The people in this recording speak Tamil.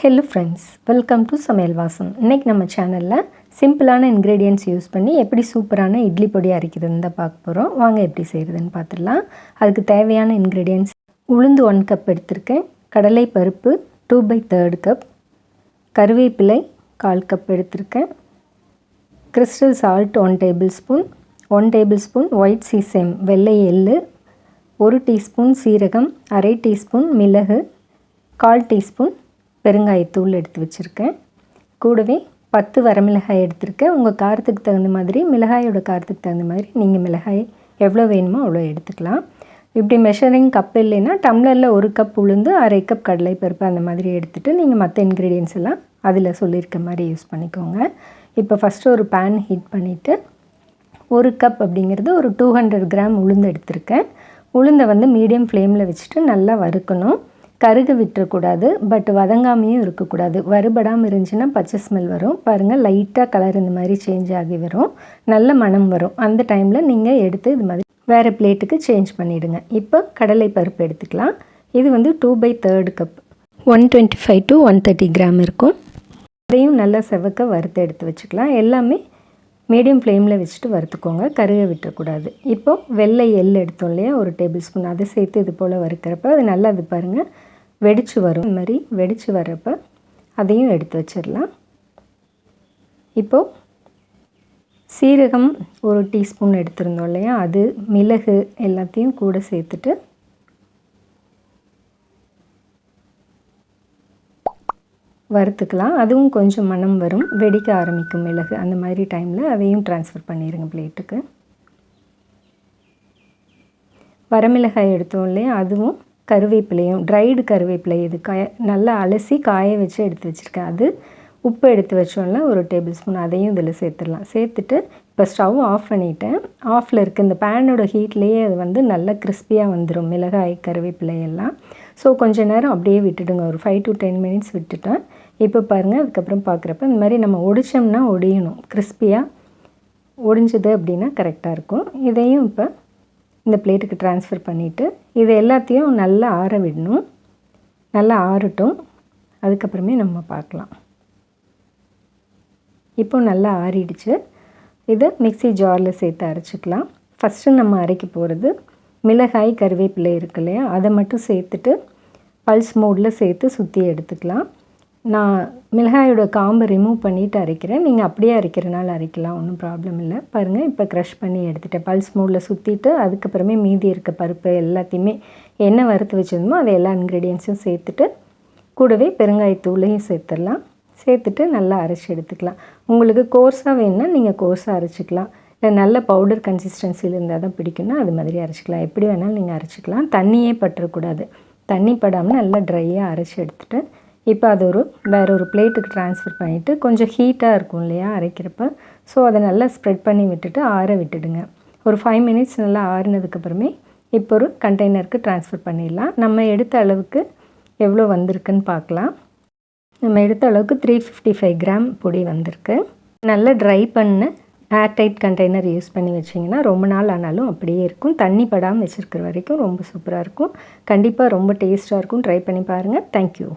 ஹலோ ஃப்ரெண்ட்ஸ், வெல்கம் டு சமையல் வாசம். இன்றைக்கி நம்ம சேனலில் சிம்பிளான இன்க்ரீடியன்ட்ஸ் யூஸ் பண்ணி எப்படி சூப்பரான இட்லி பொடி அரைக்கிறதுன்னு தான் பார்க்க போகிறோம். வாங்க எப்படி செய்கிறதுன்னு பார்த்துடலாம். அதுக்கு தேவையான இன்க்ரீடியன்ட்ஸ்: உளுந்து 1 கப் எடுத்திருக்கேன், கடலை பருப்பு 2/3 கப், கருவேப்பிலை 1/4 கப் எடுத்திருக்கேன், crystal salt 1 table spoon, 1 table spoon white sesame வெள்ளை எள்ளு, 1 டீஸ்பூன் சீரகம், அரை டீஸ்பூன் மிளகு, 1/4 டீஸ்பூன் பெருங்காயத்தூள் எடுத்து வச்சுருக்கேன். கூடவே 10 வரமிளகாய் எடுத்திருக்கேன். உங்கள் காரத்துக்கு தகுந்த மாதிரி, மிளகாயோட காரத்துக்கு தகுந்த மாதிரி நீங்கள் மிளகாய் எவ்வளோ வேணுமோ அவ்வளோ எடுத்துக்கலாம். இப்படி மெஷரிங் கப் இல்லைன்னா டம்ளரில் 1 கப் உளுந்து, அரை கப் கடலை பருப்பு அந்த மாதிரி எடுத்துகிட்டு நீங்கள் மற்ற இன்க்ரீடியன்ஸ் எல்லாம் அதில் சொல்லியிருக்க மாதிரி யூஸ் பண்ணிக்கோங்க. இப்போ ஃபஸ்ட்டு ஒரு பேன் ஹீட் பண்ணிவிட்டு 1 கப் அப்படிங்கிறது ஒரு 200 கிராம் உளுந்து எடுத்திருக்கேன். உளுந்தை மீடியம் ஃப்ளேமில் வச்சுட்டு நல்லா வறுக்கணும். கருக விட்டுறக்கூடாது, பட் வதங்காமையும் இருக்கக்கூடாது. வறுபடாமல் இருந்துச்சுன்னா பச்சை ஸ்மெல் வரும். பாருங்கள், லைட்டாக கலர் இந்த மாதிரி சேஞ்ச் ஆகி வரும், நல்ல மணம் வரும். அந்த டைமில் நீங்கள் எடுத்து இது மாதிரி வேறு பிளேட்டுக்கு சேஞ்ச் பண்ணிவிடுங்க. இப்போ கடலை பருப்பு எடுத்துக்கலாம். இது 2/3 கப், 125 to 130 கிராம் இருக்கும். அதையும் நல்லா செவக்க வறுத்து எடுத்து வச்சுக்கலாம். எல்லாமே மீடியம் ஃப்ளேமில் வச்சுட்டு வறுத்துக்கோங்க, கருக விட்டுறக்கூடாது. இப்போது வெள்ளை எள் எடுத்தோம் இல்லையா, 1 டேபிள் ஸ்பூன், அதை சேர்த்து இது போல் வறுக்கிறப்ப அது நல்லா இது பாருங்கள் வெடிச்சு வரும். இந்த மாதிரி வெடிச்சு வர்றப்ப அதையும் எடுத்து வச்சிடலாம். இப்போது சீரகம் 1 டீஸ்பூன் எடுத்துருந்தோம் இல்லையா, அது, மிளகு எல்லாத்தையும் கூட சேர்த்துட்டு வறுத்துக்கலாம். அதுவும் கொஞ்சம் மணம் வரும், வெடிக்க ஆரம்பிக்கும் மிளகு. அந்த மாதிரி டைமில் அதையும் ட்ரான்ஸ்ஃபர் பண்ணிடுங்க பிளேட்டுக்கு. வரமிளகாய் எடுத்தோம் இல்லையா, அதுவும் கருவேப்பிலையும், ட்ரைடு கருவேப்பிலை, இது நல்லா அலசி காய வச்சு எடுத்து வச்சுருக்கேன். அது, உப்பு எடுத்து வச்சோம்ல 1 டேபிள் ஸ்பூன், அதையும் இதில் சேர்த்துடலாம். சேர்த்துட்டு இப்போ ஸ்டவ் ஆஃப் பண்ணிவிட்டேன். ஆஃபில் இருக்க இந்த பேனோட ஹீட்லேயே அது நல்லா கிறிஸ்பியாக வந்துடும், மிளகாய் கருவேப்பிலை எல்லாம். ஸோ கொஞ்சம் நேரம் அப்படியே விட்டுடுங்க, ஒரு 5 to 10 மினிட்ஸ் விட்டுட்டேன். இப்போ பாருங்கள், அதுக்கப்புறம் பார்க்குறப்ப இந்த மாதிரி நம்ம ஒடிச்சோம்னா ஒடியணும், கிறிஸ்பியாக ஒடிஞ்சது அப்படின்னா கரெக்டாக இருக்கும். இதையும் இப்போ இந்த பிளேட்டுக்கு ட்ரான்ஸ்ஃபர் பண்ணிவிட்டு இது எல்லாத்தையும் நல்லா ஆற விடணும். நல்லா ஆறட்டும், அதுக்கப்புறமே நம்ம பார்க்கலாம். இப்போ நல்லா ஆறிடுச்சு. இதை மிக்ஸி ஜாரில் சேர்த்து அரைச்சிக்கலாம். ஃபஸ்ட்டு நம்ம அரைக்க போகிறது மிளகாய் கருவேப்பிலை இருக்கு இல்லையா, அதை மட்டும் சேர்த்துட்டு பல்ஸ் மோடில் சேர்த்து சுற்றி எடுத்துக்கலாம். நான் மிளகாயோட காம்பை ரிமூவ் பண்ணிவிட்டு அரைக்கிறேன். நீங்கள் அப்படியே அரைக்கிறனால அரைக்கலாம், ஒன்றும் ப்ராப்ளம் இல்லை. பாருங்கள், இப்போ க்ரஷ் பண்ணி எடுத்துட்டேன். பல்ஸ் மோடில் சுற்றிட்டு அதுக்கப்புறமே மீதி இருக்க பருப்பு எல்லாத்தையுமே என்ன வறுத்து வச்சிருந்தோமோ அதை எல்லா இன்க்ரீடியன்ஸும் சேர்த்துட்டு கூடவே பெருங்காயத்தூளையும் சேர்த்துடலாம். சேர்த்துட்டு நல்லா அரைச்சி எடுத்துக்கலாம். உங்களுக்கு கோர்ஸாக வேணுன்னா நீங்கள் கோர்ஸாக அரைச்சிக்கலாம், இல்லை நல்ல பவுடர் கன்சிஸ்டன்சியில் இருந்தால் தான் பிடிக்குன்னா அது மாதிரி அரைச்சிக்கலாம். எப்படி வேணாலும் நீங்கள் அரைச்சிக்கலாம். தண்ணியே பற்றக்கூடாது, தண்ணி படாமல் நல்லா ட்ரையாக அரைச்சி எடுத்துகிட்டு இப்போ அது வேறு ஒரு பிளேட்டுக்கு ட்ரான்ஸ்ஃபர் பண்ணிவிட்டு, கொஞ்சம் ஹீட்டாக இருக்கும் இல்லையா அரைக்கிறப்ப, ஸோ அதை நல்லா ஸ்ப்ரெட் பண்ணி விட்டுட்டு ஆற விட்டுடுங்க. ஒரு 5 மினிட்ஸ் நல்லா ஆறினதுக்கப்புறமே இப்போ ஒரு கண்டெய்னருக்கு ட்ரான்ஸ்ஃபர் பண்ணிடலாம். நம்ம எடுத்த அளவுக்கு எவ்வளோ வந்திருக்குன்னு பார்க்கலாம். நம்ம எடுத்த அளவுக்கு 355 கிராம் பொடி வந்திருக்கு. நல்லா ட்ரை பண்ண ஏர்டைட் கண்டெய்னர் யூஸ் பண்ணி வச்சிங்கன்னா ரொம்ப நாள் ஆனாலும் அப்படியே இருக்கும். தண்ணி படாமல் வச்சுருக்கிற வரைக்கும் ரொம்ப சூப்பராக இருக்கும். கண்டிப்பாக ரொம்ப டேஸ்ட்டாக இருக்கும். ட்ரை பண்ணி பாருங்கள். தேங்க்யூ.